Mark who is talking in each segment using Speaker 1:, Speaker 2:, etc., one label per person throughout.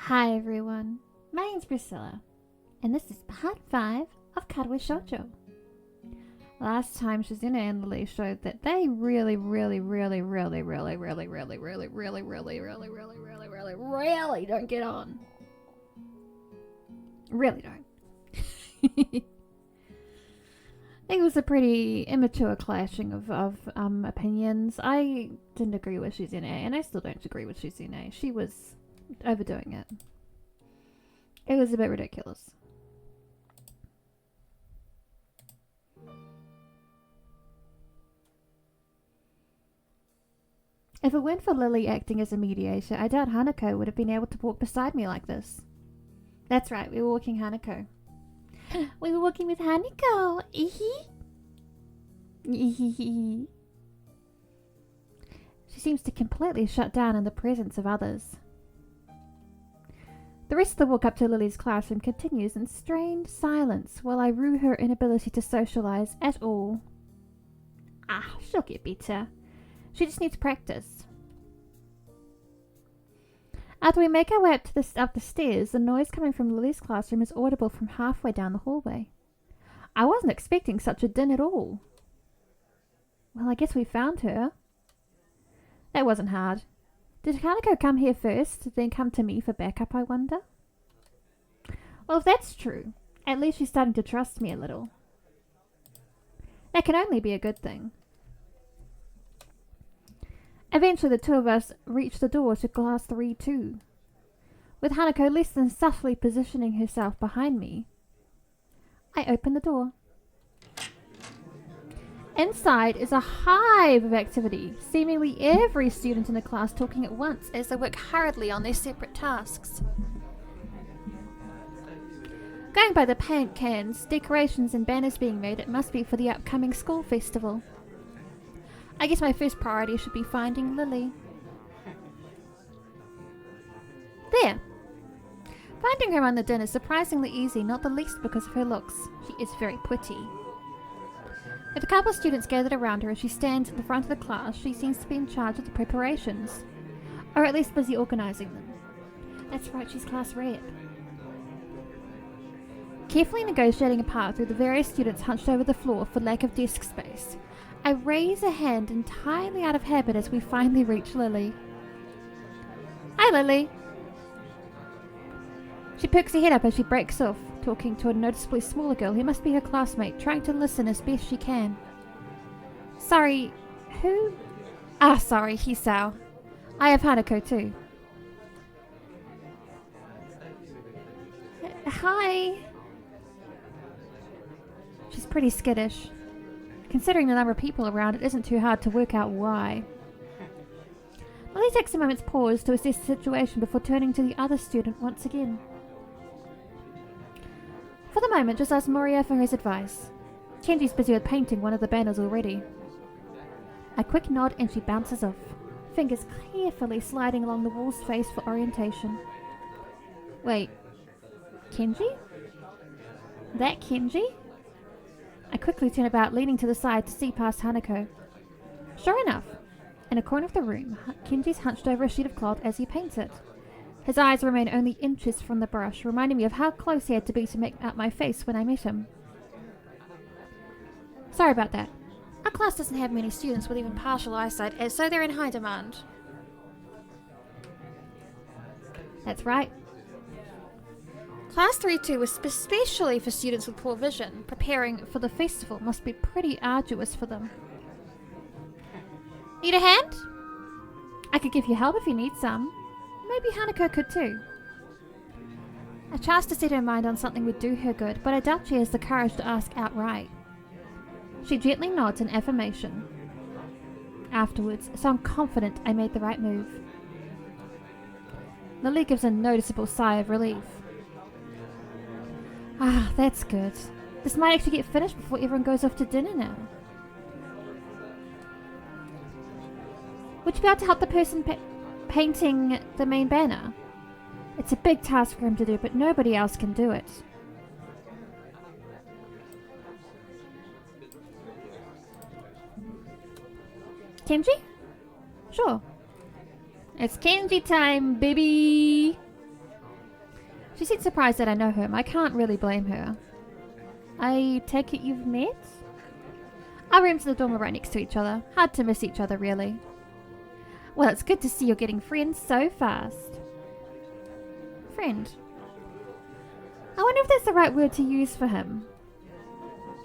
Speaker 1: Hi everyone, my name's Priscilla, and this is part 5 of Katawa Shoujo. Last time Shizune and Lily showed that they really don't get on. Really don't. It was a pretty immature clashing of opinions. I didn't agree with Shizune, and I still don't agree with Shizune. She was overdoing it. It was a bit ridiculous. If it weren't for Lily acting as a mediator, I doubt Hanako would have been able to walk beside me like this. That's right, we were walking Hanako. We were walking with Hanako! She seems to completely shut down in the presence of others. The rest of the walk up to Lily's classroom continues in strained silence while I rue her inability to socialise at all. She'll get better. She just needs practice. After we make our way up the stairs, the noise coming from Lily's classroom is audible from halfway down the hallway. I wasn't expecting such a din at all. Well, I guess we found her. That wasn't hard. Did Hanako come here first, then come to me for backup, I wonder? Well, if that's true, at least she's starting to trust me a little. That can only be a good thing. Eventually, the two of us reach the door to class 3-2. With Hanako less than subtly positioning herself behind me, I open the door. Inside is a hive of activity, seemingly every student in the class talking at once as they work hurriedly on their separate tasks. Going by the paint cans, decorations and banners being made, it must be for the upcoming school festival. I guess my first priority should be finding Lily. There! Finding her on the din is surprisingly easy, not the least because of her looks. She is very pretty. With a couple of students gathered around her as she stands at the front of the class, she seems to be in charge of the preparations. Or at least busy organising them. That's right, she's class rep. Carefully negotiating a path through the various students hunched over the floor for lack of desk space, I raise a hand entirely out of habit as we finally reach Lily. Hi, Lily! She perks her head up as she breaks off, talking to a noticeably smaller girl who must be her classmate, trying to listen as best she can. Sorry, who? Sorry, Hisao. I have Hanako too. Hi! She's pretty skittish. Considering the number of people around, it isn't too hard to work out why. Lily takes a moment's pause to assess the situation before turning to the other student once again. For the moment, just ask Moria for his advice. Kenji's busy with painting one of the banners already. A quick nod and she bounces off, fingers carefully sliding along the wall's face for orientation. Wait, Kenji? That Kenji? I quickly turn about, leaning to the side to see past Hanako. Sure enough, in a corner of the room, Kenji's hunched over a sheet of cloth as he paints it. His eyes remain only inches from the brush, reminding me of how close he had to be to make out my face when I met him. Sorry about that. Our class doesn't have many students with even partial eyesight, so they're in high demand. That's right. Class 3-2 was especially for students with poor vision. Preparing for the festival must be pretty arduous for them. Need a hand? I could give you help if you need some. Maybe Hanako could too. A chance to set her mind on something would do her good, but I doubt she has the courage to ask outright. She gently nods in affirmation. Afterwards, so I'm confident I made the right move. Lily gives a noticeable sigh of relief. That's good. This might actually get finished before everyone goes off to dinner now. Would you be able to help the person painting the main banner? It's a big task for him to do, but nobody else can do it. Kenji? Sure. It's Kenji time, baby! She seemed surprised that I know her. I can't really blame her. I take it you've met? Our rooms in the dorm are right next to each other. Hard to miss each other, really. Well, it's good to see you're getting friends so fast. Friend. I wonder if that's the right word to use for him.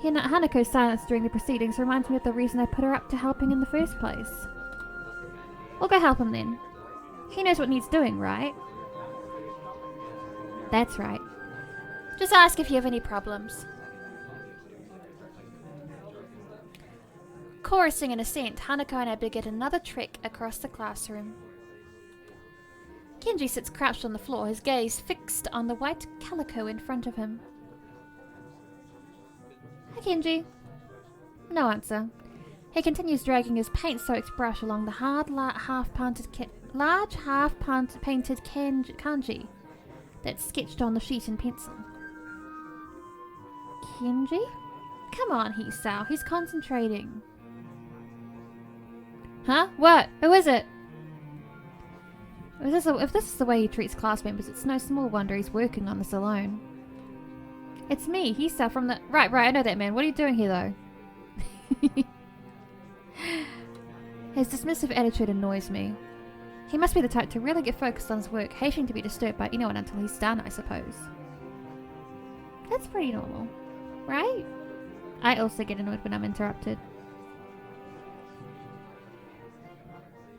Speaker 1: Hanako's silence during the proceedings reminds me of the reason I put her up to helping in the first place. We'll go help him then. He knows what needs doing, right? That's right. Just ask if you have any problems. Chorusing an assent, Hanako and I begin another trek across the classroom. Kenji sits crouched on the floor, his gaze fixed on the white calico in front of him. Hi, Kenji. No answer. He continues dragging his paint-soaked brush along the hard, large half-painted kanji that's sketched on the sheet in pencil. Kenji? Come on, Hisao. He's concentrating. Huh? What? Who is it? If this is the way he treats class members, it's no small wonder he's working on this alone. It's me, Hisao from the... Right, I know that man. What are you doing here, though? His dismissive attitude annoys me. He must be the type to really get focused on his work, hating to be disturbed by anyone until he's done, I suppose. That's pretty normal, right? I also get annoyed when I'm interrupted.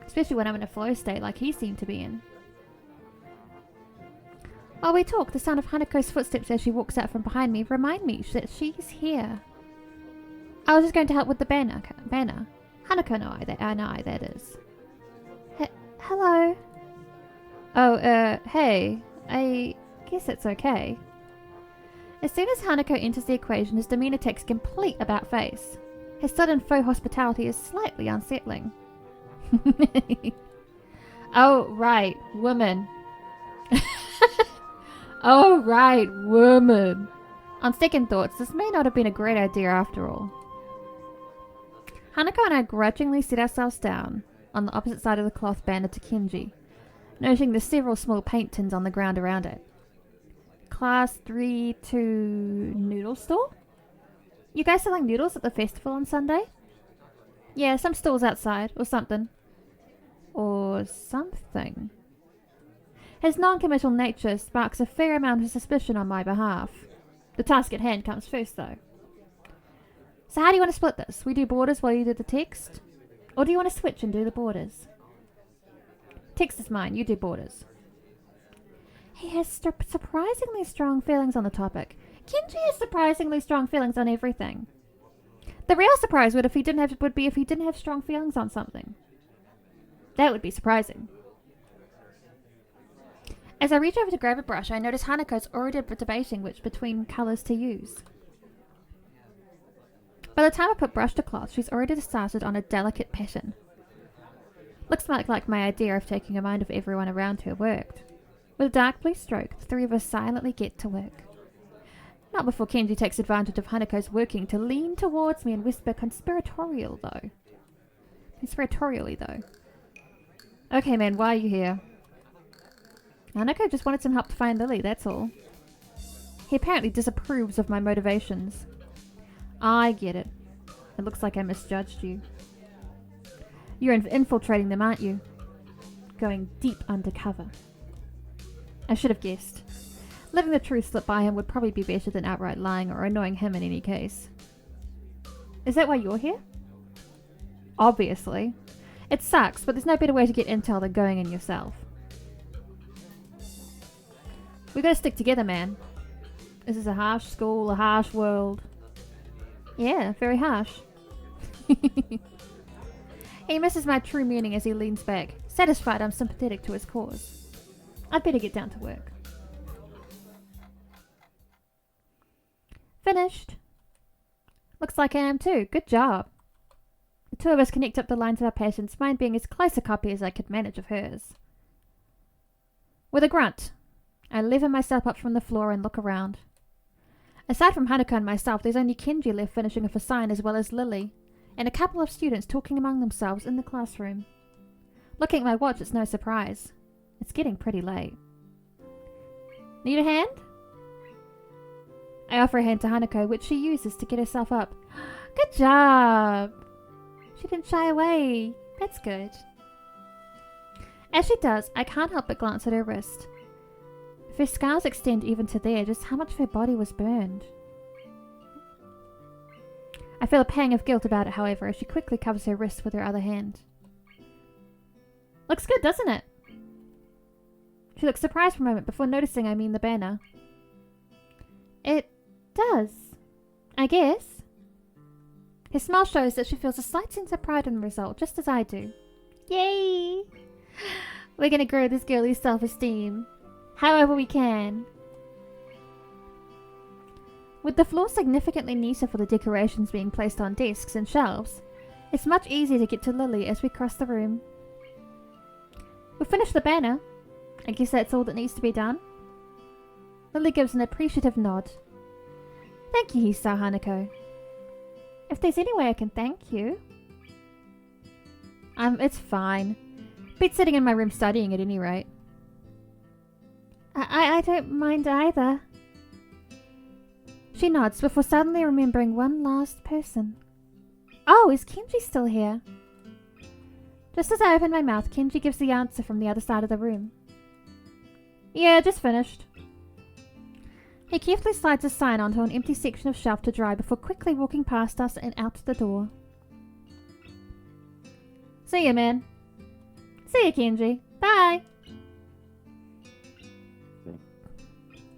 Speaker 1: Especially when I'm in a flow state like he seemed to be in. While we talk, the sound of Hanako's footsteps as she walks out from behind me remind me that she's here. I was just going to help with the banner. Hanako no I, that is. Hello? Oh, hey. I guess it's okay. As soon as Hanako enters the equation, his demeanor takes complete about-face. His sudden faux hospitality is slightly unsettling. Oh, right, woman. Oh, right, woman. On second thoughts, this may not have been a great idea after all. Hanako and I grudgingly sit ourselves down on the opposite side of the cloth banner to Kenji, noting the several small paint tins on the ground around it. Class 3-2 noodle store? You guys selling noodles at the festival on Sunday? Yeah, some stalls outside, or something. Or something. His non-committal nature sparks a fair amount of suspicion on my behalf. The task at hand comes first, though. So how do you want to split this? We do borders while you do the text? Or do you want to switch and do the borders? Text is mine, you do borders. He has surprisingly strong feelings on the topic. Kenji has surprisingly strong feelings on everything. The real surprise would be if he didn't have strong feelings on something. That would be surprising. As I reach over to grab a brush, I notice Hanako's already debating which between colours to use. By the time I put brush to cloth, she's already decided on a delicate pattern. Looks like my idea of taking a mind of everyone around her worked. With a dark blue stroke, the three of us silently get to work. Not before Kenji takes advantage of Hanako's working to lean towards me and whisper conspiratorially though. Okay man, why are you here? Hanako just wanted some help to find Lily, that's all. He apparently disapproves of my motivations. I get it. It looks like I misjudged you. You're infiltrating them, aren't you? Going deep undercover. I should have guessed. Letting the truth slip by him would probably be better than outright lying or annoying him in any case. Is that why you're here? Obviously. It sucks, but there's no better way to get intel than going in yourself. We gotta stick together, man. This is a harsh school, a harsh world. Yeah, very harsh. He misses my true meaning as he leans back, satisfied I'm sympathetic to his cause. I'd better get down to work. Finished. Looks like I am too. Good job. The two of us connect up the lines of our passions, mine being as close a copy as I could manage of hers. With a grunt, I lever myself up from the floor and look around. Aside from Hanako and myself, there's only Kenji left finishing off a sign as well as Lily, and a couple of students talking among themselves in the classroom. Looking at my watch, it's no surprise. It's getting pretty late. Need a hand? I offer a hand to Hanako, which she uses to get herself up. Good job! She didn't shy away. That's good. As she does, I can't help but glance at her wrist. If her scars extend even to there, just how much of her body was burned. I feel a pang of guilt about it, however, as she quickly covers her wrist with her other hand. Looks good, doesn't it? She looks surprised for a moment before noticing I mean the banner. It does, I guess. Her smile shows that she feels a slight sense of pride in the result, just as I do. Yay! We're gonna grow this girlie's self-esteem, however we can. With the floor significantly neater for the decorations being placed on desks and shelves, it's much easier to get to Lily as we cross the room. We've finished the banner. I guess that's all that needs to be done. Lily gives an appreciative nod. Thank you, Hisa Hanako. If there's any way I can thank you... It's fine. Beat sitting in my room studying at any rate. I don't mind either. She nods before suddenly remembering one last person. Oh, is Kenji still here? Just as I open my mouth, Kenji gives the answer from the other side of the room. Yeah, just finished. He carefully slides a sign onto an empty section of shelf to dry before quickly walking past us and out the door. See ya, man. See ya, Kenji. Bye.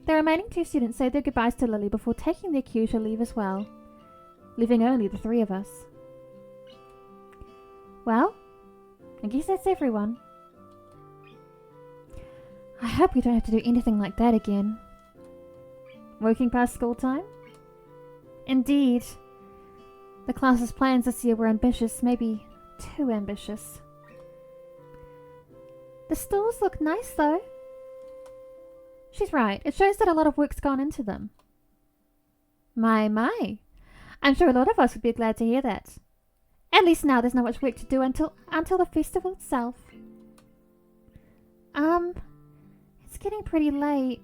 Speaker 1: The remaining two students say their goodbyes to Lily before taking their cue to leave as well, leaving only the three of us. Well, I guess that's everyone. I hope we don't have to do anything like that again. Working past school time? Indeed. The class's plans this year were ambitious, maybe too ambitious. The stalls look nice though. She's right, it shows that a lot of work's gone into them. My. I'm sure a lot of us would be glad to hear that. At least now there's not much work to do until the festival itself. It's getting pretty late.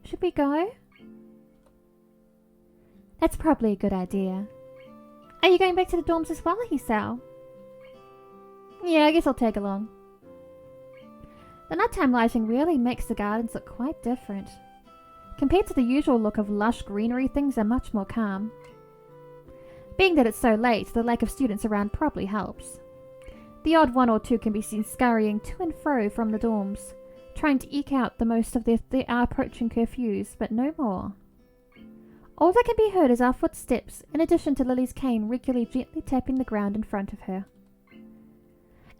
Speaker 1: Should we go? That's probably a good idea. Are you going back to the dorms as well, Hisao? Yeah, I guess I'll tag along. The nighttime lighting really makes the gardens look quite different. Compared to the usual look of lush greenery, things are much more calm. Being that it's so late, the lack of students around probably helps. The odd one or two can be seen scurrying to and fro from the dorms, trying to eke out the most of their approaching curfews, but no more. All that can be heard is our footsteps, in addition to Lily's cane regularly gently tapping the ground in front of her.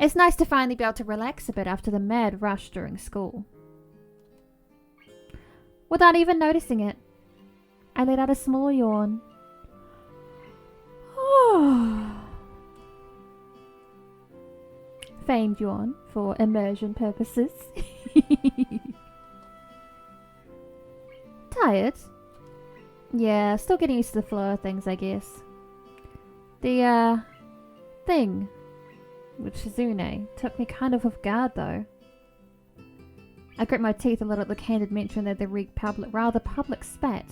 Speaker 1: It's nice to finally be able to relax a bit after the mad rush during school. Without even noticing it, I let out a small yawn. Feigned yawn for immersion purposes. Tired? Yeah, still getting used to the flow of things, I guess. The, thing with Shizune took me kind of off guard, though. I grit my teeth a little at the candid mention that the rather public spat.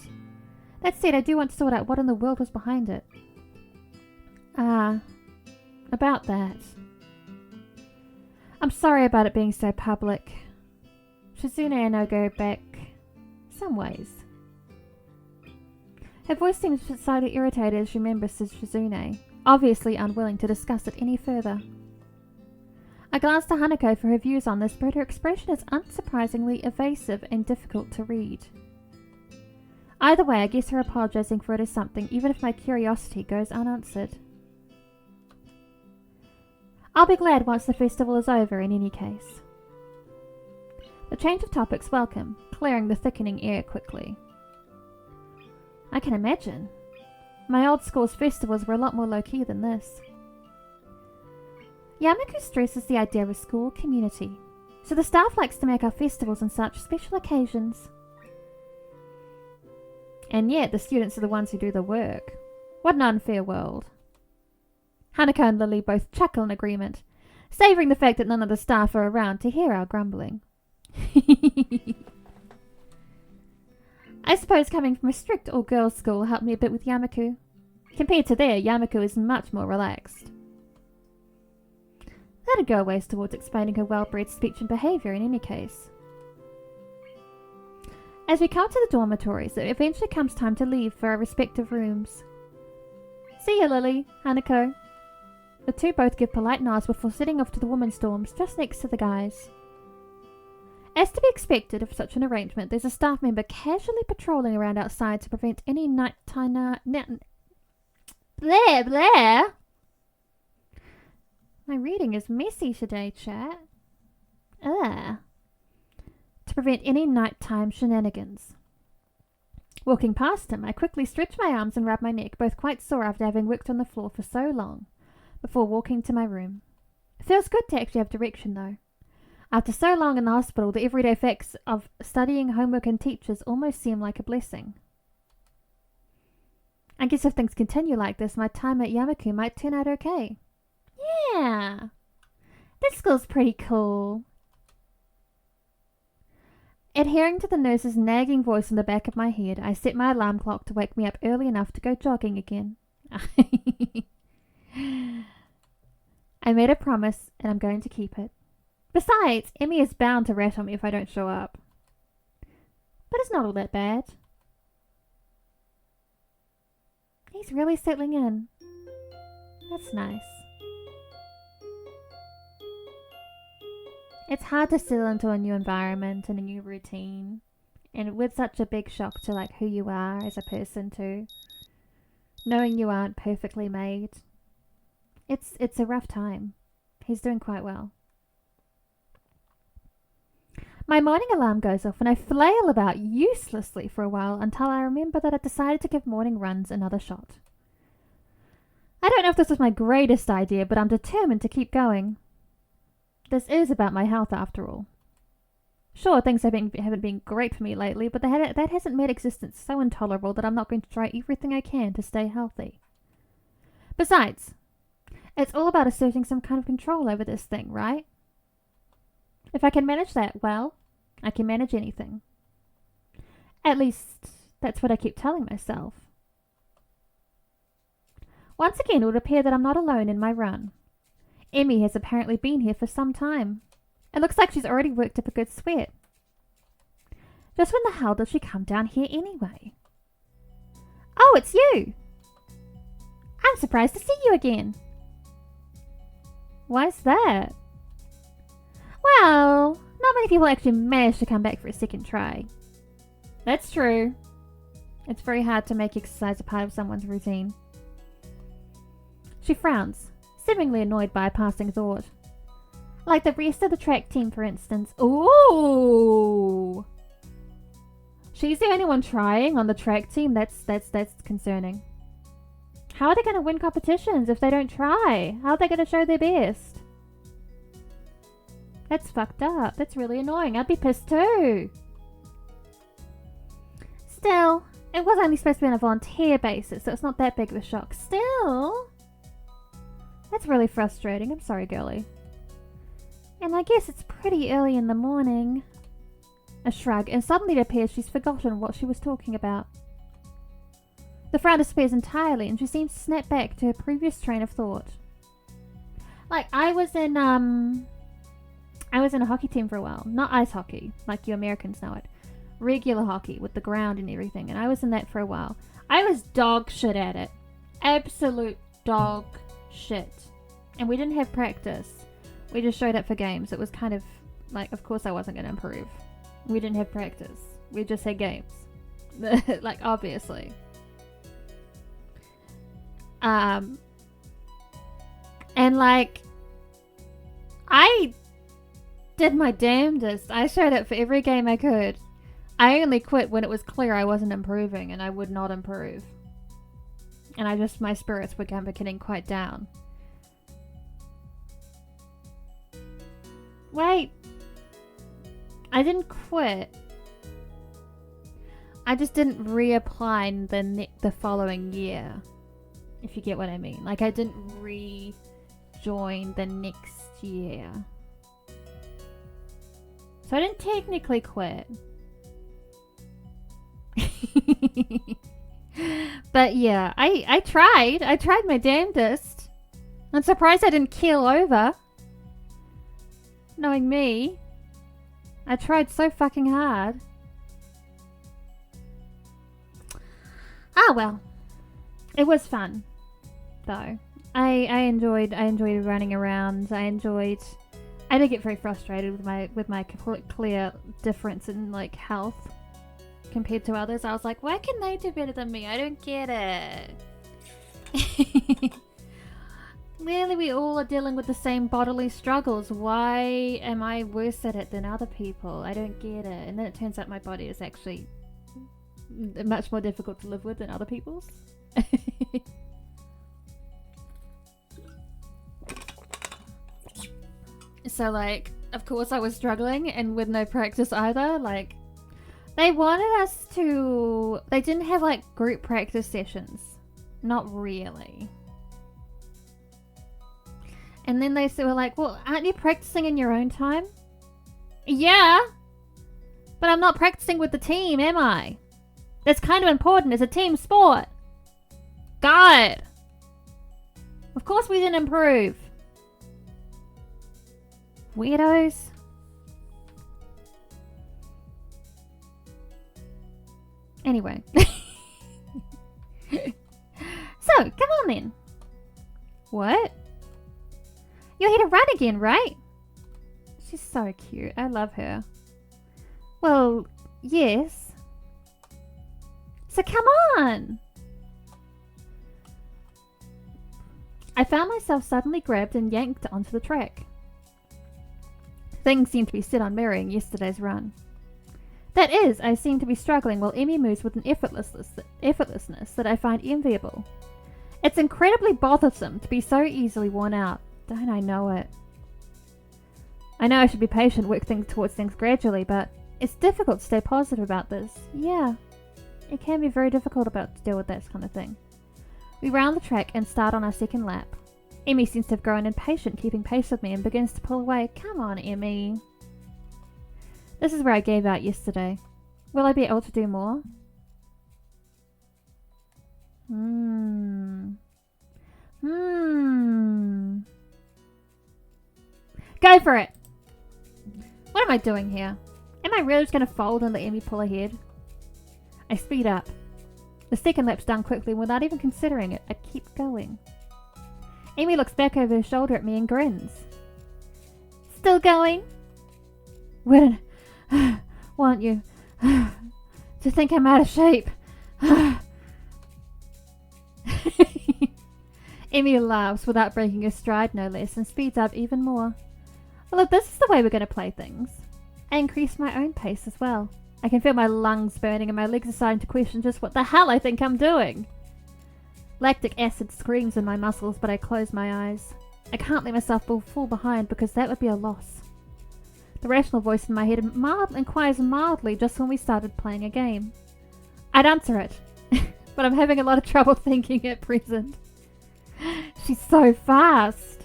Speaker 1: That said, I do want to sort out what in the world was behind it. About that. I'm sorry about it being so public. Shizune and I go back some ways. Her voice seems slightly irritated as she remembers Shizune, obviously unwilling to discuss it any further. I glance to Hanako for her views on this, but her expression is unsurprisingly evasive and difficult to read. Either way, I guess her apologizing for it is something, even if my curiosity goes unanswered. I'll be glad once the festival is over in any case. The change of topic's welcome, clearing the thickening air quickly. I can imagine. My old school's festivals were a lot more low-key than this. Yamaku stresses the idea of a school community, so the staff likes to make our festivals and such special occasions. And yet the students are the ones who do the work. What an unfair world. Hanako and Lily both chuckle in agreement, savouring the fact that none of the staff are around to hear our grumbling. I suppose coming from a strict all-girls school helped me a bit with Yamaku. Compared to there, Yamaku is much more relaxed. That'd go a ways towards explaining her well-bred speech and behaviour in any case. As we come to the dormitories, it eventually comes time to leave for our respective rooms. See ya, Lily, Hanako. The two both give polite nods before setting off to the women's dorms just next to the guys. As to be expected of such an arrangement, there's a staff member casually patrolling around outside to prevent any nighttime... Blah, blah! My reading is messy today, chat. Ugh. To prevent any nighttime shenanigans. Walking past him, I quickly stretch my arms and rub my neck, both quite sore after having worked on the floor for so long, before walking to my room. It feels good to actually have direction, though. After so long in the hospital, the everyday facts of studying, homework and teachers almost seem like a blessing. I guess if things continue like this, my time at Yamaku might turn out okay. Yeah, this school's pretty cool. Adhering to the nurse's nagging voice in the back of my head, I set my alarm clock to wake me up early enough to go jogging again. I made a promise, and I'm going to keep it. Besides, Emmy is bound to rat on me if I don't show up. But it's not all that bad. He's really settling in. That's nice. It's hard to settle into a new environment and a new routine. And with such a big shock to like who you are as a person too. Knowing you aren't perfectly made. It's a rough time. He's doing quite well. My morning alarm goes off and I flail about uselessly for a while until I remember that I decided to give morning runs another shot. I don't know if this was my greatest idea, but I'm determined to keep going. This is about my health after all. Sure, things haven't been great for me lately, but that hasn't made existence so intolerable that I'm not going to try everything I can to stay healthy. Besides, it's all about asserting some kind of control over this thing, right? If I can manage that, well, I can manage anything. At least, that's what I keep telling myself. Once again, it would appear that I'm not alone in my run. Emmy has apparently been here for some time. It looks like she's already worked up a good sweat. Just when the hell did she come down here anyway? Oh, it's you! I'm surprised to see you again. Why's that? Well, not many people actually manage to come back for a second try. That's true. It's very hard to make exercise a part of someone's routine. She frowns, seemingly annoyed by a passing thought. Like the rest of the track team, for instance. Ooh! She's the only one trying on the track team. That's concerning. How are they going to win competitions if they don't try? How are they going to show their best? That's fucked up. That's really annoying. I'd be pissed too. Still, it was only supposed to be on a volunteer basis, so it's not that big of a shock. Still, that's really frustrating. I'm sorry, girlie. And I guess it's pretty early in the morning. A shrug, and suddenly it appears she's forgotten what she was talking about. The frown disappears entirely, and she seems to snap back to her previous train of thought. Like, I was in a hockey team for a while. Not ice hockey, like you Americans know it. Regular hockey with the ground and everything, and I was in that for a while. I was dog shit at it. Absolute dog shit. And we didn't have practice. We just showed up for games. It was kind of like, of course I wasn't going to improve. We didn't have practice. We just had games. Like, obviously. And like, I did my damnedest. I showed up for every game I could. I only quit when it was clear I wasn't improving, and I would not improve. And my spirits were getting quite down. Wait. I didn't quit. I just didn't reapply the following year. If you get what I mean. Like, I didn't rejoin the next year. So I didn't technically quit. But yeah, I tried. I tried my damnedest. I'm surprised I didn't keel over. Knowing me. I tried so fucking hard. Ah well. It was fun, though. I enjoyed running around. I did get very frustrated with my clear difference in like health compared to others. I was like, why can they do better than me? I don't get it. Clearly we all are dealing with the same bodily struggles. Why am I worse at it than other people? I don't get it. And then it turns out my body is actually much more difficult to live with than other people's. So like, of course I was struggling, and with no practice either. Like, they wanted us to... They didn't have like group practice sessions. Not really. And then they were like, well, aren't you practicing in your own time? Yeah. But I'm not practicing with the team, am I? That's kind of important. It's a team sport. God. Of course we didn't improve. Weirdos. Anyway. So, come on then. What? You're here to run again, right? She's so cute. I love her. Well, yes. So come on! I found myself suddenly grabbed and yanked onto the track. Things seemed to be set on mirroring yesterday's run. That is, I seem to be struggling while Emmy moves with an effortlessness that I find enviable. It's incredibly bothersome to be so easily worn out. Don't I know it? I know I should be patient, work towards things gradually, but it's difficult to stay positive about this. Yeah, it can be very difficult to deal with that kind of thing. We round the track and start on our second lap. Emmy seems to have grown impatient, keeping pace with me, and begins to pull away. Come on, Emmy. This is where I gave out yesterday. Will I be able to do more? Go for it! What am I doing here? Am I really just going to fold and let Emmy pull ahead? I speed up. The second lap's done quickly without even considering it. I keep going. Emmy looks back over her shoulder at me and grins. Still going? Wouldn't want you to think I'm out of shape. Emmy laughs without breaking her stride, no less, and speeds up even more. Well, if this is the way we're going to play things, I increase my own pace as well. I can feel my lungs burning and my legs are starting to question just what the hell I think I'm doing. Lactic acid screams in my muscles, but I close my eyes. I can't let myself fall behind because that would be a loss. The rational voice in my head inquires mildly just when we started playing a game. I'd answer it, but I'm having a lot of trouble thinking at present. She's so fast.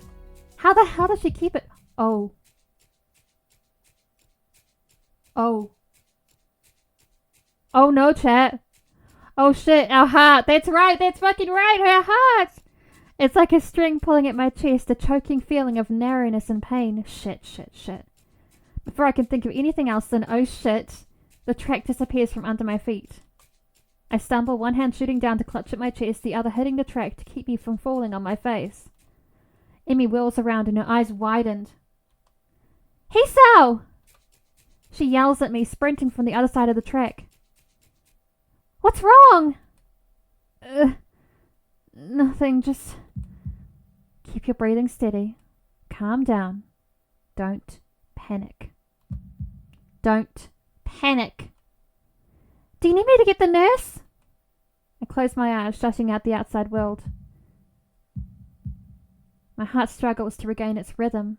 Speaker 1: How the hell does she keep it? Oh. Oh. Oh no, chat. Oh shit, our heart. That's right, that's fucking right, her heart. It's like a string pulling at my chest, a choking feeling of narrowness and pain. Shit. Before I can think of anything else than oh shit, the track disappears from under my feet. I stumble, one hand shooting down to clutch at my chest, the other hitting the track to keep me from falling on my face. Emmy whirls around and her eyes widened. Hisao! She yells at me, sprinting from the other side of the track. What's wrong? Nothing, just keep your breathing steady. Calm down. Don't panic. Don't panic. Do you need me to get the nurse? I close my eyes, shutting out the outside world. My heart struggles to regain its rhythm.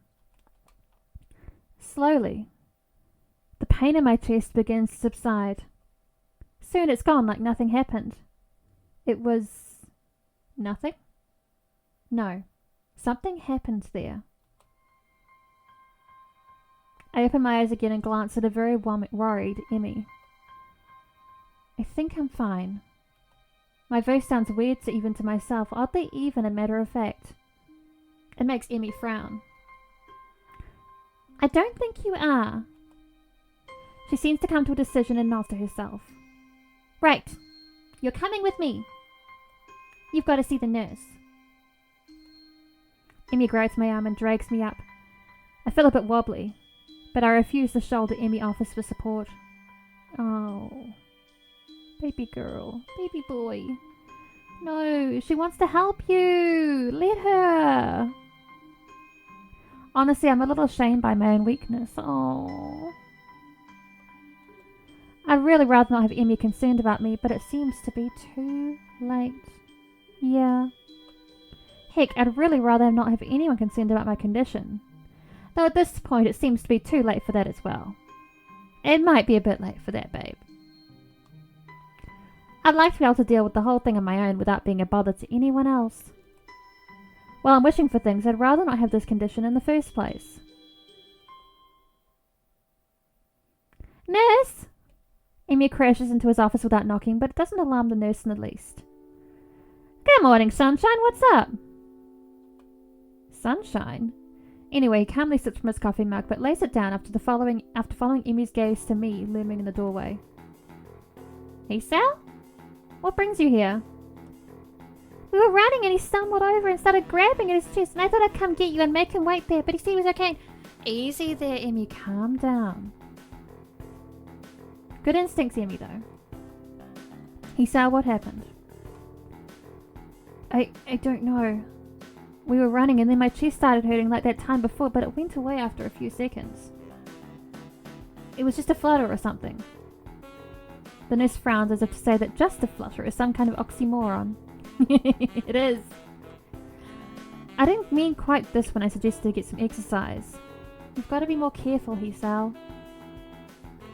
Speaker 1: Slowly, the pain in my chest begins to subside. Soon it's gone like nothing happened. It was nothing? No, something happened there. I open my eyes again and glance at a very worried Emmy. I think I'm fine. My voice sounds weird even to myself, oddly even and matter of fact. It makes Emmy frown. I don't think you are. She seems to come to a decision and nods to herself. Right. You're coming with me. You've got to see the nurse. Emmy grabs my arm and drags me up. I feel a bit wobbly, but I refuse the shoulder Emmy offers for support. Oh. Baby girl. Baby boy. No, she wants to help you. Let her. Honestly, I'm a little ashamed by my own weakness. Oh. I'd really rather not have Emmy concerned about me, but it seems to be too late. Yeah. Heck, I'd really rather not have anyone concerned about my condition. Though at this point it seems to be too late for that as well. It might be a bit late for that, babe. I'd like to be able to deal with the whole thing on my own without being a bother to anyone else. While I'm wishing for things, I'd rather not have this condition in the first place. Nurse! Emmy crashes into his office without knocking, but it doesn't alarm the nurse in the least. Good morning, Sunshine. What's up? Sunshine? Anyway, he calmly sips from his coffee mug, but lays it down after following Emmy's gaze to me looming in the doorway. Hey, Sal? What brings you here? We were running and he stumbled over and started grabbing at his chest, and I thought I'd come get you and make him wait there, but he said he was okay. Easy there, Emmy. Calm down. Good instincts, Emmy, though. He saw what happened. I don't know. We were running and then my chest started hurting like that time before, but it went away after a few seconds. It was just a flutter or something. The nurse frowns as if to say that just a flutter is some kind of oxymoron. It is. I didn't mean quite this when I suggested to get some exercise. You've got to be more careful, he Sal.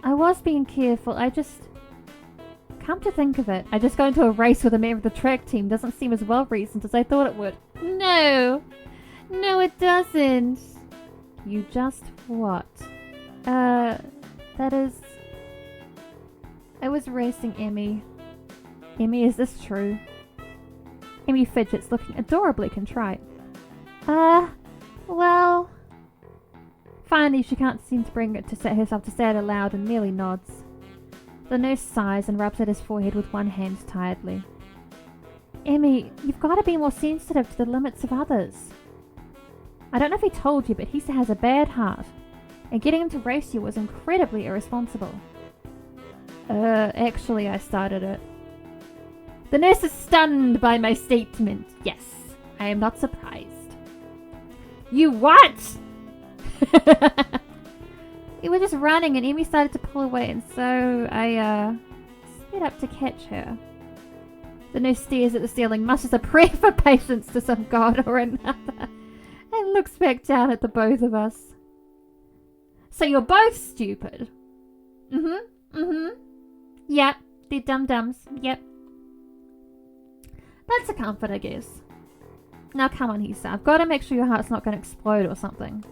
Speaker 1: I was being careful, come to think of it, I just got into a race with a member of the track team doesn't seem as well reasoned as I thought it would. No! No, it doesn't. You just what? That is... I was racing Emmy. Emmy, is this true? Emmy fidgets, looking adorably contrite. Well... Finally, she can't seem to bring it to set herself to say it aloud and merely nods. The nurse sighs and rubs at his forehead with one hand tiredly. Emmy, you've got to be more sensitive to the limits of others. I don't know if he told you, but he has a bad heart, and getting him to race you was incredibly irresponsible. Actually, I started it. The nurse is stunned by my statement. Yes, I am not surprised. You what? We were just running and Emmy started to pull away, and so I sped up to catch her. The nurse stares at the ceiling, musters a prayer for patience to some god or another, and looks back down at the both of us. So you're both stupid? Yep, they're dum-dums, yep. That's a comfort, I guess. Now come on, Hisa, I've got to make sure your heart's not going to explode or something.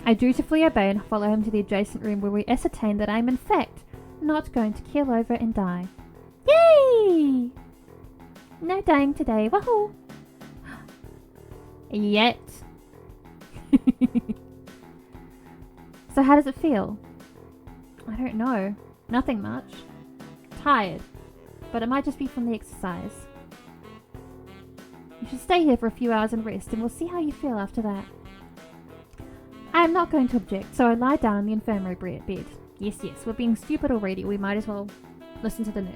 Speaker 1: I dutifully obey and follow him to the adjacent room where we ascertain that I'm in fact not going to keel over and die. Yay! No dying today, wahoo! Yet. So how does it feel? I don't know. Nothing much. Tired. But it might just be from the exercise. You should stay here for a few hours and rest, and we'll see how you feel after that. I am not going to object, so I lie down in the infirmary bed. Yes, we're being stupid already. We might as well listen to the nurse.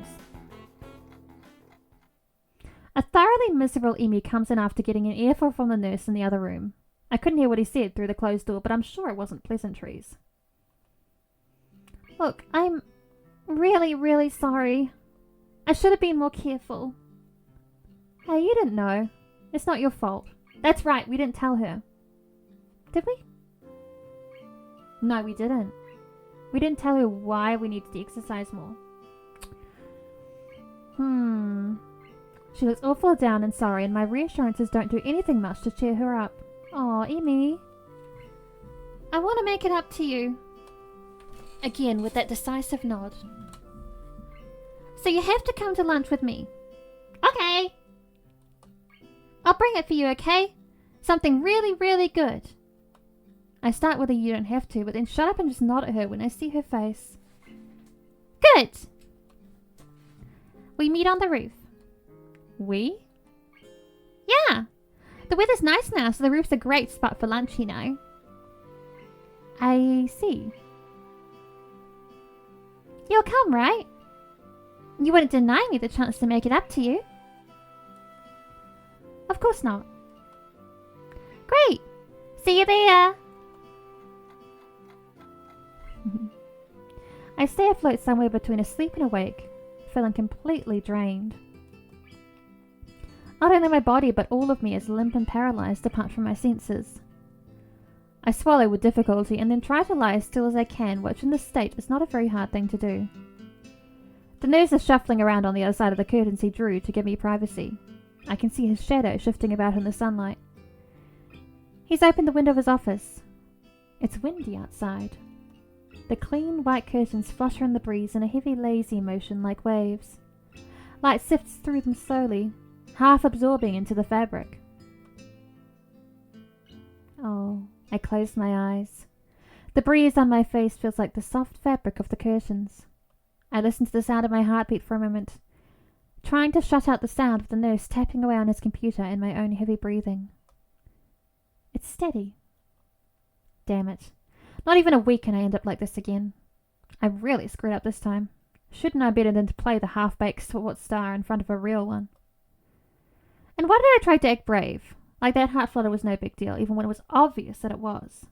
Speaker 1: A thoroughly miserable Emmy comes in after getting an earful from the nurse in the other room. I couldn't hear what he said through the closed door, but I'm sure it wasn't pleasantries. Look, I'm really, really sorry. I should have been more careful. Hey, you didn't know. It's not your fault. That's right, we didn't tell her. Did we? No, we didn't. We didn't tell her why we needed to exercise more. She looks awful down and sorry, and my reassurances don't do anything much to cheer her up. Aw, Emmy. I want to make it up to you. again with that decisive nod. So you have to come to lunch with me. Okay. I'll bring it for you, okay? Something really, really good. I start with a you don't have to, but then shut up and just nod at her when I see her face. Good. We meet on the roof. We? Yeah. The weather's nice now, so the roof's a great spot for lunch, you know. I see. You'll come, right? You wouldn't deny me the chance to make it up to you. Of course not. Great. See you there. I stay afloat somewhere between asleep and awake, feeling completely drained. Not only my body, but all of me is limp and paralyzed apart from my senses. I swallow with difficulty and then try to lie as still as I can, which in this state is not a very hard thing to do. The nurse is shuffling around on the other side of the curtains he drew to give me privacy. I can see his shadow shifting about in the sunlight. He's opened the window of his office. It's windy outside. The clean white curtains flutter in the breeze in a heavy lazy motion like waves. Light sifts through them slowly, half absorbing into the fabric. Oh, I close my eyes. The breeze on my face feels like the soft fabric of the curtains. I listen to the sound of my heartbeat for a moment, trying to shut out the sound of the nurse tapping away on his computer and my own heavy breathing. It's steady. Damn it. Not even a week and I end up like this again. I really screwed up this time. Shouldn't I better than to play the half-baked sports star in front of a real one? And why did I try to act brave? Like that heart flutter was no big deal, even when it was obvious that it was.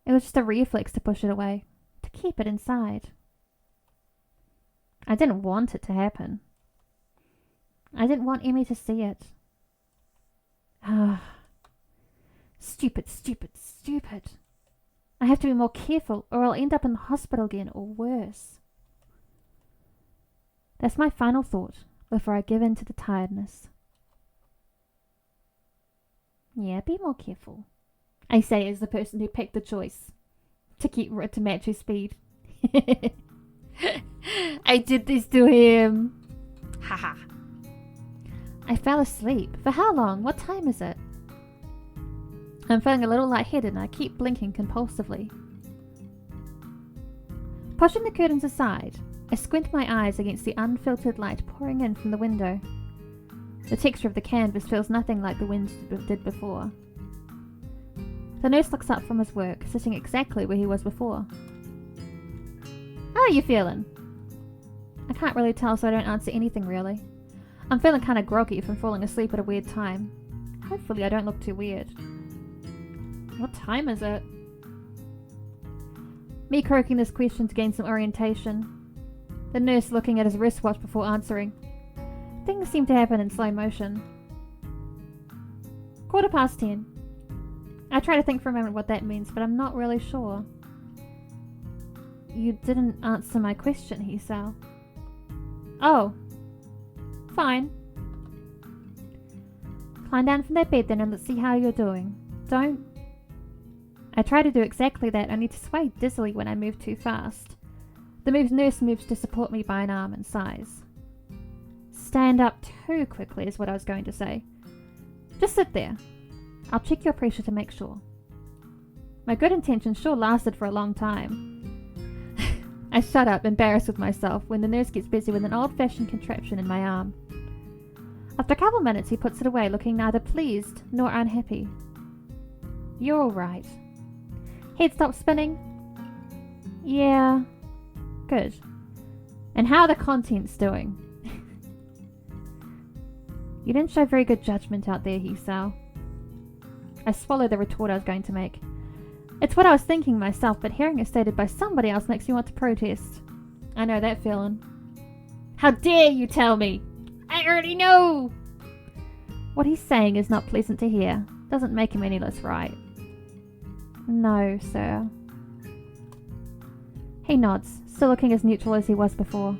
Speaker 1: It was just a reflex to push it away, to keep it inside. I didn't want it to happen. I didn't want Emmy to see it. Ah. Stupid, stupid, stupid. I have to be more careful or I'll end up in the hospital again or worse. That's my final thought before I give in to the tiredness. Yeah, be more careful, I say as the person who picked the choice to match his speed. I did this to him. Haha. I fell asleep. For how long? What time is it? I'm feeling a little lightheaded and I keep blinking compulsively. Pushing the curtains aside, I squint my eyes against the unfiltered light pouring in from the window. The texture of the canvas feels nothing like the wind did before. The nurse looks up from his work, sitting exactly where he was before. How are you feeling? I can't really tell, so I don't answer anything really. I'm feeling kind of groggy from falling asleep at a weird time. Hopefully I don't look too weird. What time is it? Me croaking this question to gain some orientation. The nurse looking at his wristwatch before answering. Things seem to happen in slow motion. 10:15. I try to think for a moment what that means, but I'm not really sure. You didn't answer my question, he said. Oh. Fine. Climb down from that bed then and let's see how you're doing. Don't. I try to do exactly that, only to sway dizzily when I move too fast. The nurse moves to support me by an arm and sighs. Stand up too quickly is what I was going to say. Just sit there. I'll check your pressure to make sure. My good intentions sure lasted for a long time. I shut up, embarrassed with myself, when the nurse gets busy with an old-fashioned contraption in my arm. After a couple minutes, he puts it away, looking neither pleased nor unhappy. You're all right. Head stops spinning. Yeah. Good. And how are the contents doing? You didn't show very good judgment out there, Hisao. I swallowed the retort I was going to make. It's what I was thinking myself, but hearing it stated by somebody else makes me want to protest. I know that feeling. How dare you tell me? I already know! What he's saying is not pleasant to hear. Doesn't make him any less right. No, sir. He nods, still looking as neutral as he was before.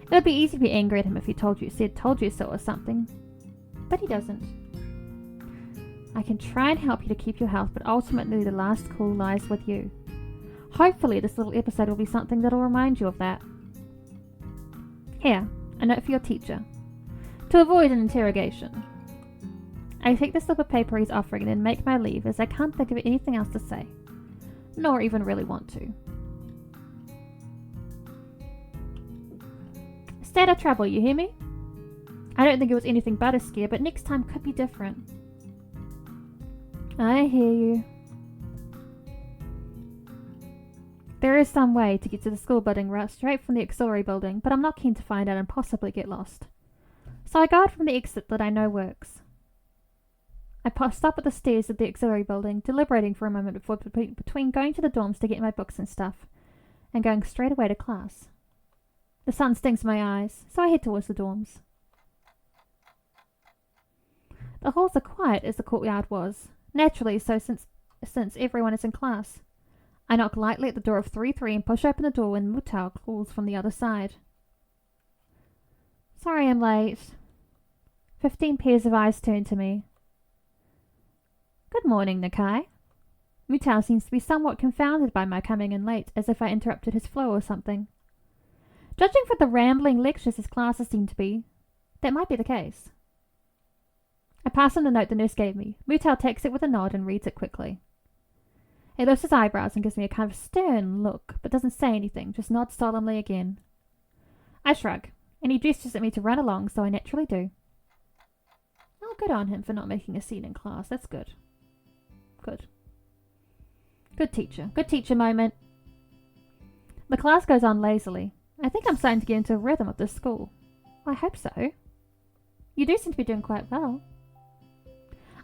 Speaker 1: It would be easy to be angry at him if he told you so or something. But he doesn't. I can try and help you to keep your health, but ultimately the last call lies with you. Hopefully this little episode will be something that'll remind you of that. Here, a note for your teacher. To avoid an interrogation. I take the slip of paper he's offering and then make my leave, as I can't think of anything else to say. Nor even really want to. Stay out of trouble, you hear me? I don't think it was anything but a scare, but next time could be different. I hear you. There is some way to get to the school building route straight from the auxiliary building, but I'm not keen to find out and possibly get lost. So I go out from the exit that I know works. I stop at the stairs of the auxiliary building, deliberating for a moment before between going to the dorms to get my books and stuff, and going straight away to class. The sun stings my eyes, so I head towards the dorms. The halls are quiet as the courtyard was, naturally so since everyone is in class. I knock lightly at the door of 3-3 and push open the door when Mutao calls from the other side. Sorry I'm late. 15 pairs of eyes turn to me. Good morning, Nakai. Mutao seems to be somewhat confounded by my coming in late, as if I interrupted his flow or something. Judging from the rambling lectures his classes seem to be, that might be the case. I pass him the note the nurse gave me. Mutao takes it with a nod and reads it quickly. He lifts his eyebrows and gives me a kind of stern look, but doesn't say anything, just nods solemnly again. I shrug, and he gestures at me to run along, so I naturally do. Oh, good on him for not making a scene in class. That's good. Good. Good teacher moment. The class goes on lazily. I think I'm starting to get into a rhythm at this school. I hope so. You do seem to be doing quite well.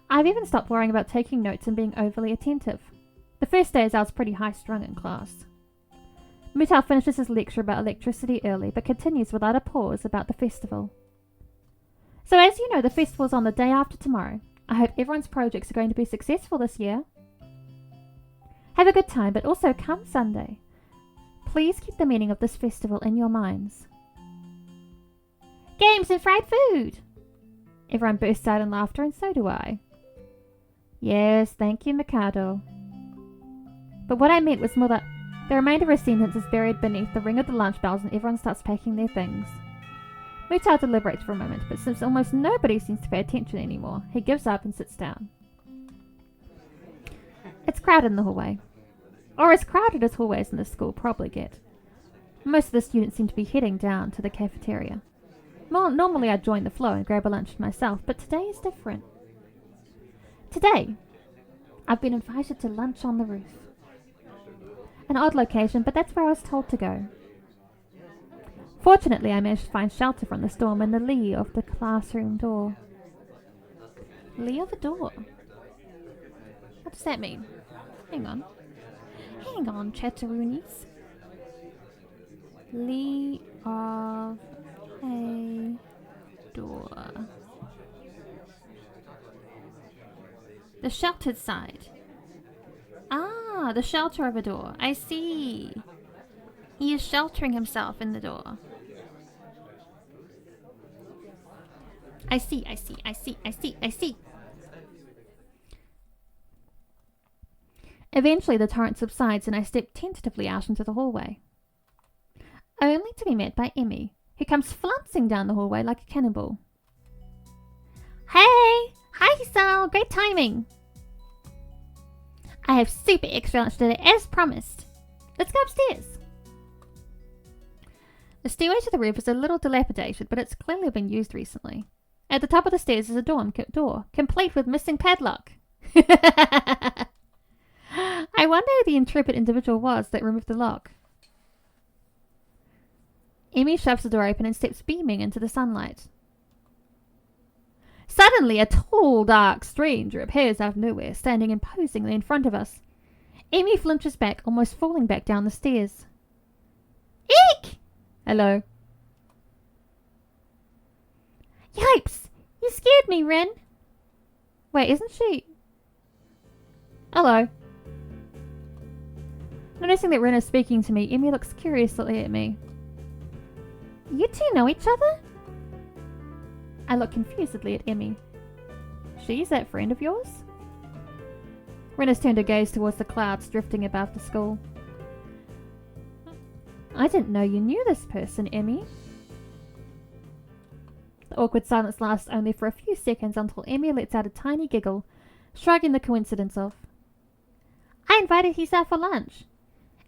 Speaker 1: I've even stopped worrying about taking notes and being overly attentive. The first days I was pretty high-strung in class. Mutao finishes his lecture about electricity early, but continues without a pause about the festival. So as you know, the festival's on the day after tomorrow. I hope everyone's projects are going to be successful this year. Have a good time, but also come Sunday. Please keep the meaning of this festival in your minds. Games and fried food! Everyone bursts out in laughter, and so do I. Yes, thank you, Mikado. But what I meant was more that the remainder of his sentence is buried beneath the ring of the lunch bells and everyone starts packing their things. Mutao deliberates for a moment, but since almost nobody seems to pay attention anymore, he gives up and sits down. It's crowded in the hallway. Or as crowded as hallways in this school probably get. Most of the students seem to be heading down to the cafeteria. Normally I'd join the flow and grab a lunch myself, but today is different. Today, I've been invited to lunch on the roof. An odd location, but that's where I was told to go. Fortunately, I managed to find shelter from the storm in the lee of the classroom door. Lee of a door? What does that mean? Hang on, chatteroonies. Lee of a door. The sheltered side. Ah, the shelter of a door. I see. He is sheltering himself in the door. I see. Eventually the torrent subsides and I step tentatively out into the hallway. Only to be met by Emmy, who comes flouncing down the hallway like a cannonball. Hey! Hi, Sal! Great timing! I have super extra lunch today, as promised. Let's go upstairs. The stairway to the roof is a little dilapidated, but it's clearly been used recently. At the top of the stairs is a door, complete with missing padlock. I wonder who the intrepid individual was that removed the lock. Emmy shoves the door open and steps beaming into the sunlight. Suddenly, a tall, dark stranger appears out of nowhere, standing imposingly in front of us. Emmy flinches back, almost falling back down the stairs. Eek! Hello. Yipes! You scared me, Ren. Wait, isn't she? Hello. Noticing that Ren is speaking to me, Emmy looks curiously at me. You two know each other? I look confusedly at Emmy. She's that friend of yours? Ren has turned her gaze towards the clouds drifting above the school. I didn't know you knew this person, Emmy. The awkward silence lasts only for a few seconds until Emmy lets out a tiny giggle, shrugging the coincidence off. I invited his out for lunch.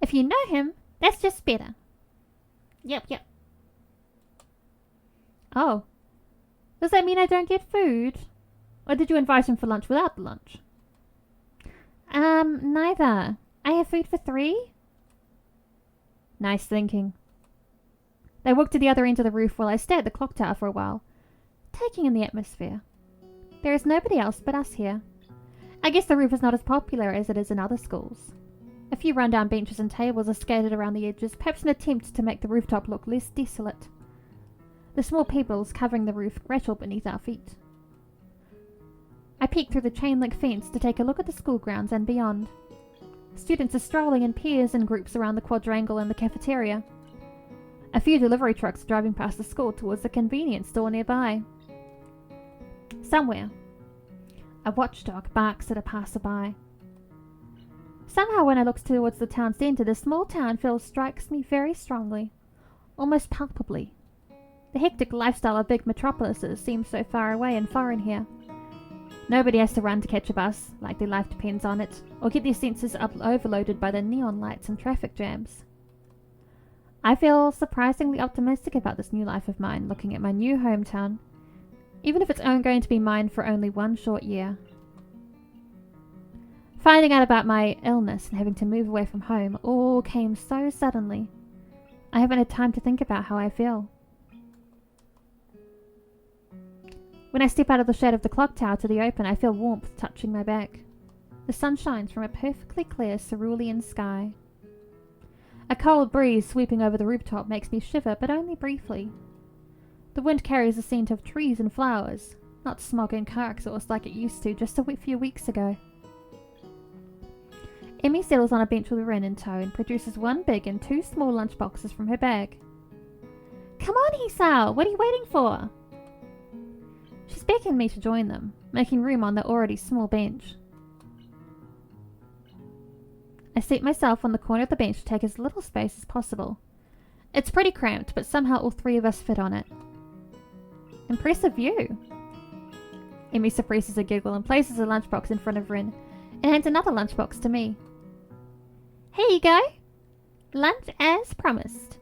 Speaker 1: If you know him, that's just better. Yep. Oh. Does that mean I don't get food? Or did you invite him for lunch without the lunch? Neither. I have food for 3. Nice thinking. They walked to the other end of the roof while I stayed at the clock tower for a while, taking in the atmosphere. There is nobody else but us here. I guess the roof is not as popular as it is in other schools. A few rundown benches and tables are scattered around the edges, perhaps an attempt to make the rooftop look less desolate. The small pebbles covering the roof rattle beneath our feet. I peek through the chain-link fence to take a look at the school grounds and beyond. Students are strolling in pairs and groups around the quadrangle and the cafeteria. A few delivery trucks are driving past the school towards the convenience store nearby. Somewhere, a watchdog barks at a passerby. Somehow when I look towards the town centre, the small town feel strikes me very strongly, almost palpably. The hectic lifestyle of big metropolises seems so far away and foreign here. Nobody has to run to catch a bus, like their life depends on it, or get their senses overloaded by the neon lights and traffic jams. I feel surprisingly optimistic about this new life of mine, looking at my new hometown, even if it's going to be mine for only 1 short year. Finding out about my illness and having to move away from home all came so suddenly. I haven't had time to think about how I feel. When I step out of the shade of the clock tower to the open, I feel warmth touching my back. The sun shines from a perfectly clear cerulean sky. A cold breeze sweeping over the rooftop makes me shiver, but only briefly. The wind carries the scent of trees and flowers, not smog and car exhaust like it used to just a few weeks ago. Emmy settles on a bench with Rin in tow and produces 1 big and 2 small lunchboxes from her bag. Come on, Hisao, what are you waiting for? She's beckoned me to join them, making room on the already small bench. I seat myself on the corner of the bench to take as little space as possible. It's pretty cramped, but somehow all 3 of us fit on it. Impressive view. Emmy suppresses a giggle and places a lunchbox in front of Rin, and hands another lunchbox to me. Here you go. Lunch as promised.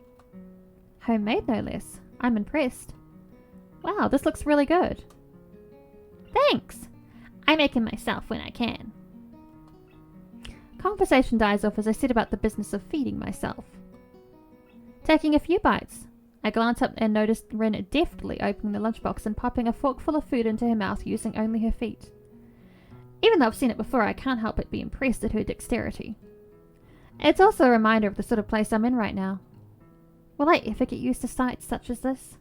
Speaker 1: Homemade, no less. I'm impressed. Wow, this looks really good. Thanks. I make them myself when I can. Conversation dies off as I set about the business of feeding myself. Taking a few bites, I glance up and notice Rin deftly opening the lunchbox and popping a forkful of food into her mouth using only her feet. Even though I've seen it before, I can't help but be impressed at her dexterity. It's also a reminder of the sort of place I'm in right now. Will I ever get used to sights such as this?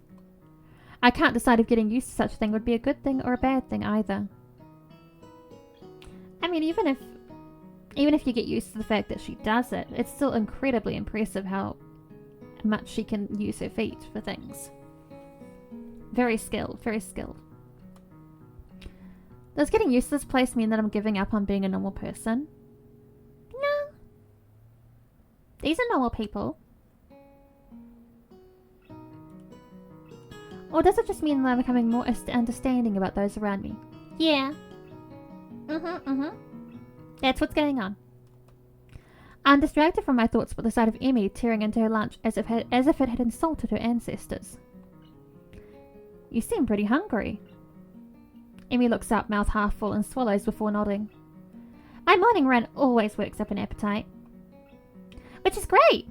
Speaker 1: I can't decide if getting used to such a thing would be a good thing or a bad thing either. I mean, even if you get used to the fact that she does it, it's still incredibly impressive how much she can use her feet for things. Very skilled, very skilled. Does getting used to this place mean that I'm giving up on being a normal person? No. These are normal people. Or does it just mean that I'm becoming more understanding about those around me? Yeah. That's what's going on. I'm distracted from my thoughts by the sight of Emmy tearing into her lunch as if it had insulted her ancestors. You seem pretty hungry. Emmy looks up, mouth half full, and swallows before nodding. My morning run always works up an appetite. Which is great,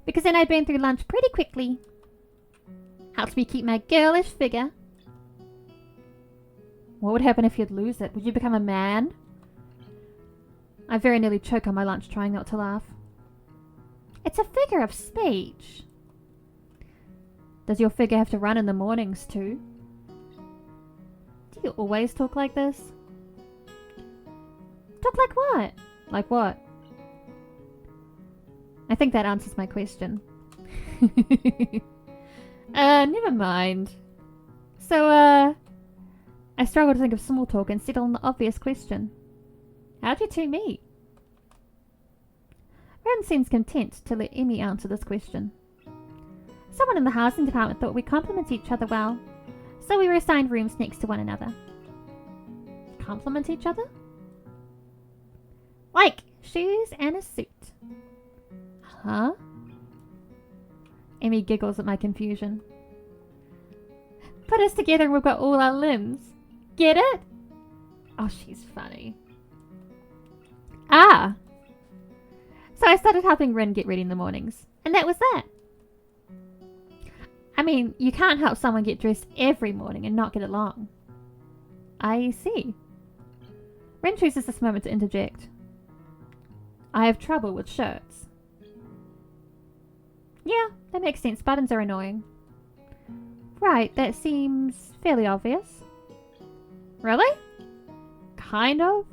Speaker 1: because then I burn through lunch pretty quickly. Helps me keep my girlish figure. What would happen if you'd lose it? Would you become a man? I very nearly choke on my lunch, trying not to laugh. It's a figure of speech. Does your figure have to run in the mornings too? Do you always talk like this? Talk like what? Like what? I think that answers my question. Never mind. So, I struggle to think of small talk and settle on the obvious question. How'd you two meet? Ren seems content to let Emmy answer this question. Someone in the housing department thought we complement each other well, so we were assigned rooms next to one another. Complement each other? Like shoes and a suit. Huh? Emmy giggles at my confusion. Put us together and we've got all our limbs. Get it? Oh, she's funny. Ah! So I started helping Rin get ready in the mornings. And that was that. I mean, you can't help someone get dressed every morning and not get along. I see. Rin chooses this moment to interject. I have trouble with shirts. Yeah, that makes sense. Buttons are annoying. Right, that seems fairly obvious. Really? Kind of.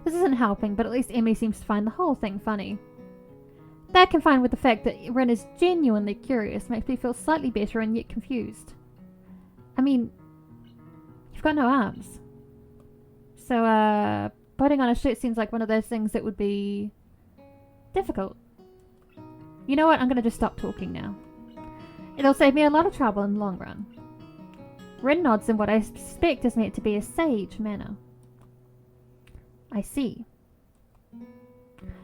Speaker 1: This isn't helping, but at least Emmy seems to find the whole thing funny. That combined with the fact that Rin is genuinely curious makes me feel slightly better and yet confused. I mean, you've got no arms. So, putting on a shirt seems like one of those things that would be difficult. You know what? I'm going to just stop talking now. It'll save me a lot of trouble in the long run. Rin nods in what I suspect is meant to be a sage manner. I see.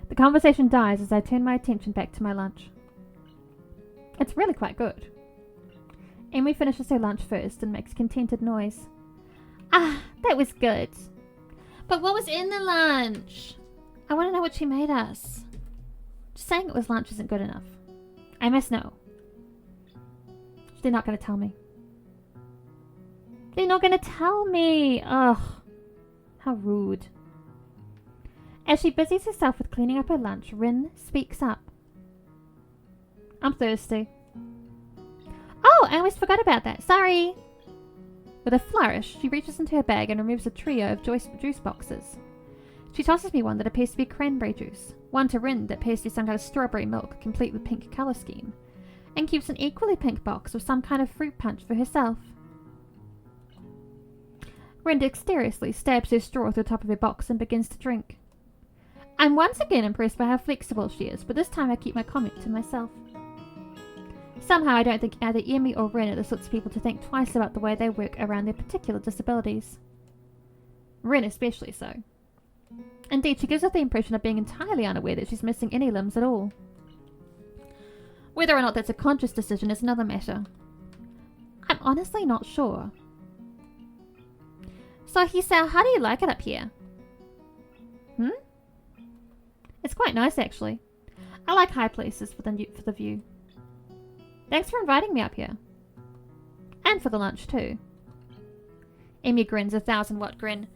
Speaker 1: The conversation dies as I turn my attention back to my lunch. It's really quite good. Emmy finishes her lunch first and makes a contented noise. Ah, that was good. But what was in the lunch? I want to know what she made us. Just saying it was lunch isn't good enough. I must know. They're not going to tell me. They're not going to tell me. Ugh. How rude. As she busies herself with cleaning up her lunch, Rin speaks up. I'm thirsty. Oh, I almost forgot about that. Sorry. With a flourish, she reaches into her bag and removes a trio of juice boxes. She tosses me one that appears to be cranberry juice, one to Rin that appears to be some kind of strawberry milk, complete with pink colour scheme, and keeps an equally pink box with some kind of fruit punch for herself. Rin dexterously stabs her straw through the top of her box and begins to drink. I'm once again impressed by how flexible she is, but this time I keep my comment to myself. Somehow I don't think either Emmy or Rin are the sorts of people to think twice about the way they work around their particular disabilities. Rin especially so. Indeed, she gives off the impression of being entirely unaware that she's missing any limbs at all. Whether or not that's a conscious decision is another matter. I'm honestly not sure. So, Hisa, how do you like it up here? It's quite nice, actually. I like high places for the view. Thanks for inviting me up here. And for the lunch, too. Emmy grins a 1,000-watt grin.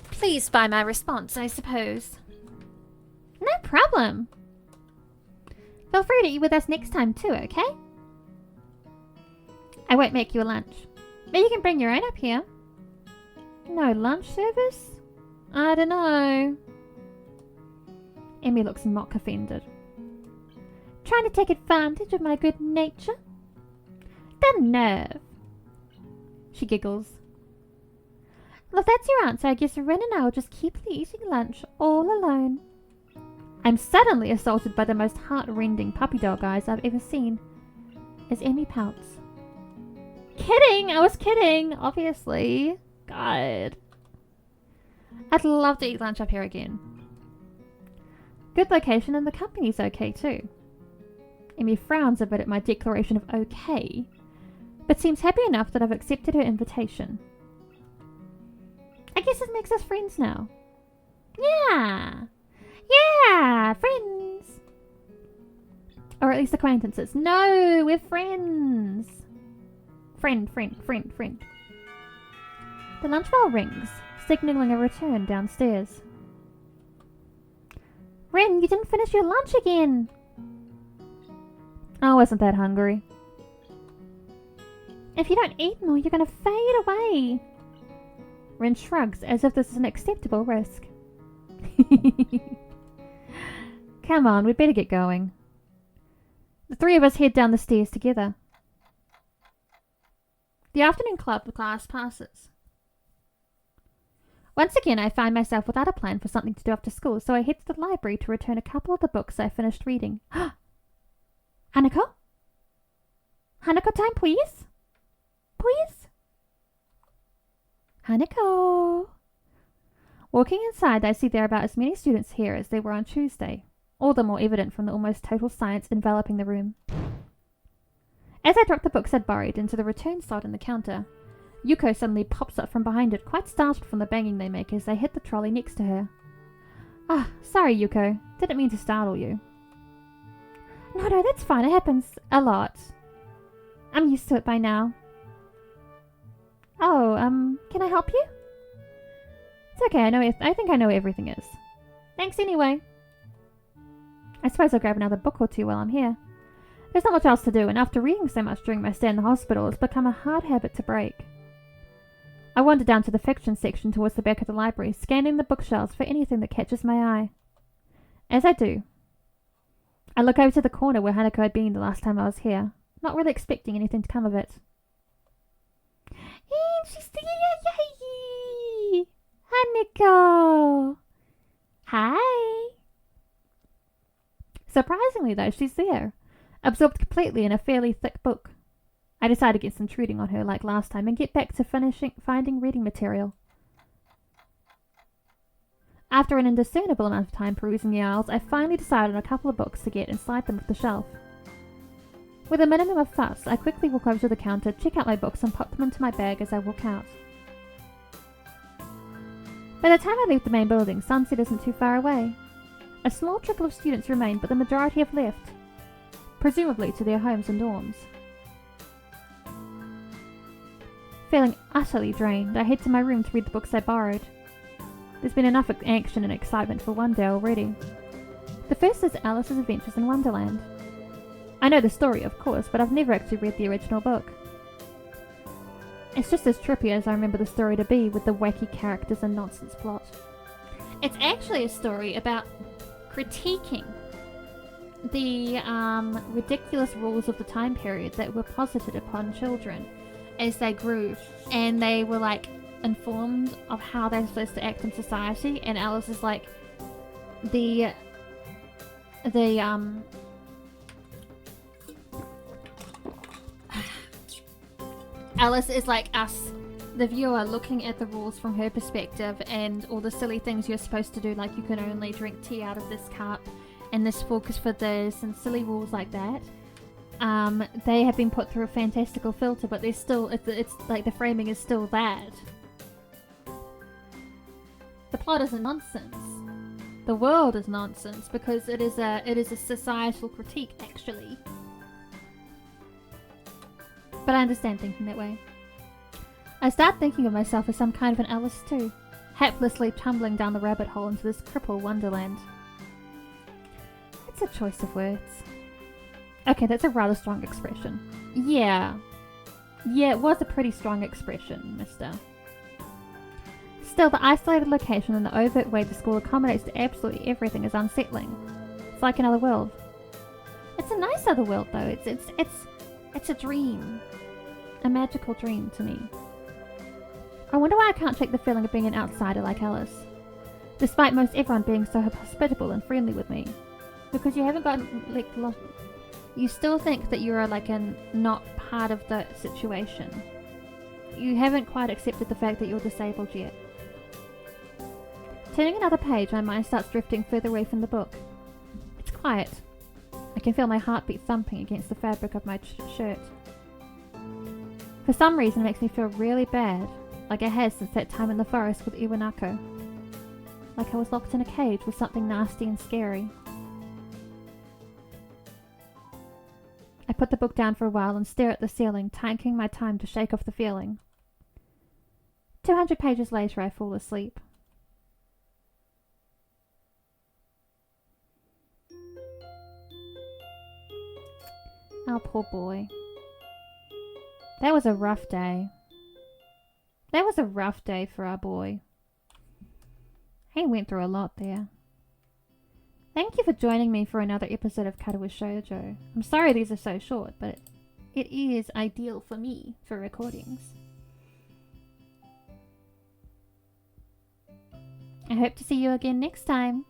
Speaker 1: Pleased by my response, I suppose. No problem. Feel free to eat with us next time, too, okay? I won't make you a lunch. But you can bring your own up here. No lunch service? I don't know. Emmy looks mock offended. Trying to take advantage of my good nature? The nerve. She giggles. Well, if that's your answer, I guess Rin and I will just keep eating lunch all alone. I'm suddenly assaulted by the most heart-rending puppy dog eyes I've ever seen, as Emmy pouts. Kidding! I was kidding, obviously. God. I'd love to eat lunch up here again. Good location and the company's okay too. Emmy frowns a bit at my declaration of okay, but seems happy enough that I've accepted her invitation. I guess it makes us friends now. Yeah! Yeah! Friends! Or at least acquaintances. No! We're friends! Friend. The lunch bell rings, signalling a return downstairs. Rin, you didn't finish your lunch again! I wasn't that hungry. If you don't eat more, you're going to fade away. Rin shrugs as if this is an acceptable risk. Come on, we'd better get going. The three of us head down the stairs together. The afternoon club class passes. Once again, I find myself without a plan for something to do after school, so I head to the library to return a couple of the books I finished reading. Aniko? Hanako time, please? Please? Hanako. Walking inside, I see there are about as many students here as there were on Tuesday, all the more evident from the almost total silence enveloping the room. As I drop the books I'd borrowed into the return slot in the counter, Yuko suddenly pops up from behind it, quite startled from the banging they make as they hit the trolley next to her. Ah, sorry, Yuko. Didn't mean to startle you. No, that's fine. It happens a lot. I'm used to it by now. Oh, can I help you? It's okay, I think I know where everything is. Thanks anyway. I suppose I'll grab another book or two while I'm here. There's not much else to do, and after reading so much during my stay in the hospital, it's become a hard habit to break. I wander down to the fiction section towards the back of the library, scanning the bookshelves for anything that catches my eye. As I do, I look over to the corner where Hanako had been the last time I was here, not really expecting anything to come of it. And she's there! Yay! Hanako! Hi! Surprisingly, though, she's there, absorbed completely in a fairly thick book. I decide against intruding on her like last time and get back to finding reading material. After an indiscernible amount of time perusing the aisles, I finally decide on a couple of books to get and slide them off the shelf. With a minimum of fuss, I quickly walk over to the counter, check out my books, and pop them into my bag as I walk out. By the time I leave the main building, sunset isn't too far away. A small trickle of students remain, but the majority have left, presumably to their homes and dorms. Feeling utterly drained, I head to my room to read the books I borrowed. There's been enough action and excitement for one day already. The first is Alice's Adventures in Wonderland. I know the story, of course, but I've never actually read the original book. It's just as trippy as I remember the story to be, with the wacky characters and nonsense plot. It's actually a story about critiquing the ridiculous rules of the time period that were posited upon children as they grew, and they were like informed of how they're supposed to act in society. And Alice is like Alice is like us, the viewer, looking at the rules from her perspective, and all the silly things you're supposed to do, like you can only drink tea out of this cup, and this fork is for this, and silly rules like that. They have been put through a fantastical filter, but they're still, it's like the framing is still that. The plot isn't nonsense. The world is nonsense because it is a societal critique, actually. But I understand thinking that way. I start thinking of myself as some kind of an Alice too, haplessly tumbling down the rabbit hole into this cripple wonderland. It's a choice of words. Okay, that's a rather strong expression. Yeah, it was a pretty strong expression, mister. Still, the isolated location and the overt way the school accommodates to absolutely everything is unsettling. It's like another world. It's a nice other world, though. It's a dream. A magical dream to me. I wonder why I can't shake the feeling of being an outsider like Alice, despite most everyone being so hospitable and friendly with me. Because you haven't gotten, you still think that you're not part of the situation. You haven't quite accepted the fact that you're disabled yet. Turning another page, my mind starts drifting further away from the book. It's quiet. I can feel my heartbeat thumping against the fabric of my shirt. For some reason, it makes me feel really bad, like it has since that time in the forest with Iwanako. Like I was locked in a cage with something nasty and scary. I put the book down for a while and stare at the ceiling, taking my time to shake off the feeling. 200 pages later, I fall asleep. Oh, poor boy. That was a rough day. That was a rough day for our boy. He went through a lot there. Thank you for joining me for another episode of Katawa Shoujo. I'm sorry these are so short, but it is ideal for me for recordings. I hope to see you again next time.